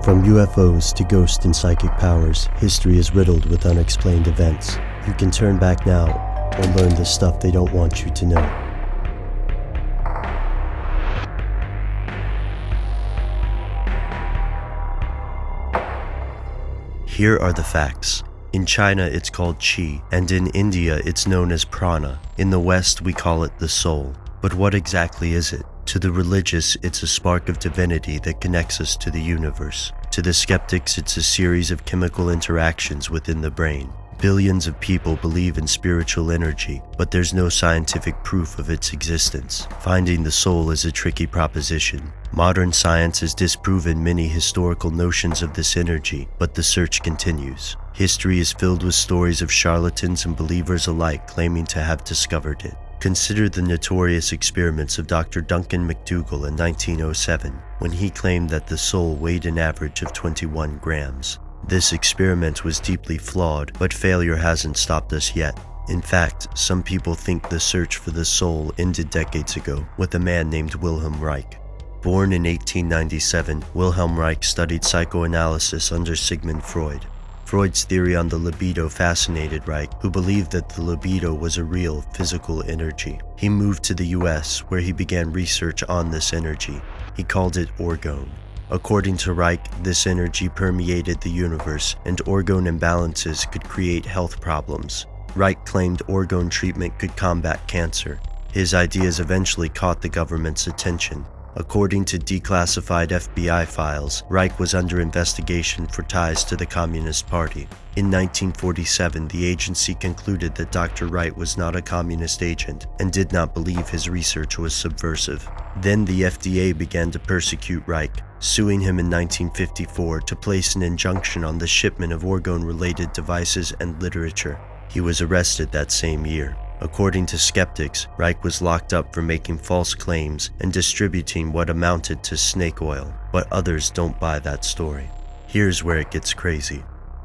From UFOs to ghost and psychic powers, history is riddled with unexplained events. You can turn back now or learn the stuff they don't want you to know. Here are the facts. In China, it's called qi, and in India, it's known as prana. In the West, we call it the soul. But what exactly is it? To the religious, it's a spark of divinity that connects us to the universe. To the skeptics, it's a series of chemical interactions within the brain. Billions of people believe in spiritual energy, but there's no scientific proof of its existence. Finding the soul is a tricky proposition. Modern science has disproven many historical notions of this energy, but the search continues. History is filled with stories of charlatans and believers alike claiming to have discovered it. Consider the notorious experiments of Dr. Duncan McDougall in 1907, when he claimed that the soul weighed an average of 21 grams. This experiment was deeply flawed, but failure hasn't stopped us yet. In fact, some people think the search for the soul ended decades ago with a man named Wilhelm Reich. Born in 1897, Wilhelm Reich studied psychoanalysis under Sigmund Freud. Freud's theory on the libido fascinated Reich, who believed that the libido was a real, physical energy. He moved to the US, where he began research on this energy. He called it Orgone. According to Reich, this energy permeated the universe, and orgone imbalances could create health problems. Reich claimed orgone treatment could combat cancer. His ideas eventually caught the government's attention. According to declassified FBI files, Reich was under investigation for ties to the Communist Party. In 1947, the agency concluded that Dr. Reich was not a communist agent and did not believe his research was subversive. Then the FDA began to persecute Reich, suing him in 1954 to place an injunction on the shipment of orgone-related devices and literature. He was arrested that same year. According to skeptics, Reich was locked up for making false claims and distributing what amounted to snake oil, but others don't buy that story. Here's where it gets crazy.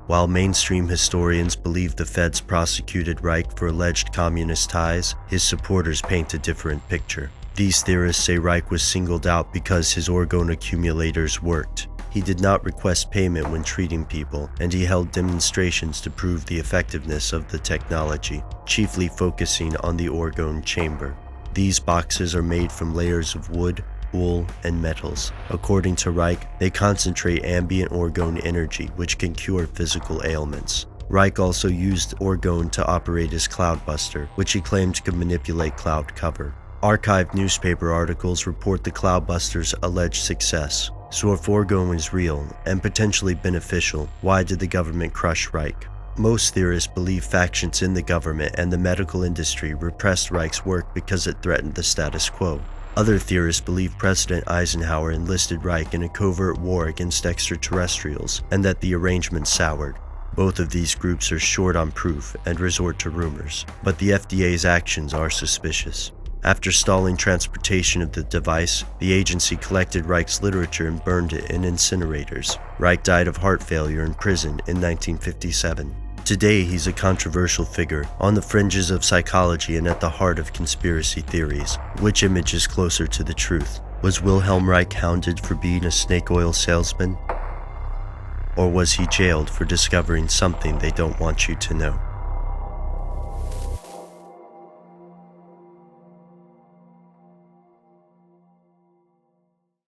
While mainstream historians believe the feds prosecuted Reich for alleged communist ties, his supporters paint a different picture. These theorists say Reich was singled out because his orgone accumulators worked. He did not request payment when treating people, and he held demonstrations to prove the effectiveness of the technology, chiefly focusing on the orgone chamber. These boxes are made from layers of wood, wool, and metals. According to Reich, they concentrate ambient orgone energy, which can cure physical ailments. Reich also used orgone to operate his cloudbuster, which he claimed could manipulate cloud cover. Archived newspaper articles report the cloudbuster's alleged success. So if orgone is real and potentially beneficial, why did the government crush Reich? Most theorists believe factions in the government and the medical industry repressed Reich's work because it threatened the status quo. Other theorists believe President Eisenhower enlisted Reich in a covert war against extraterrestrials and that the arrangement soured. Both of these groups are short on proof and resort to rumors, but the FDA's actions are suspicious. After stalling transportation of the device, the agency collected Reich's literature and burned it in incinerators. Reich died of heart failure in prison in 1957. Today, he's a controversial figure, on the fringes of psychology and at the heart of conspiracy theories. Which image is closer to the truth? Was Wilhelm Reich hounded for being a snake oil salesman? Or was he jailed for discovering something they don't want you to know?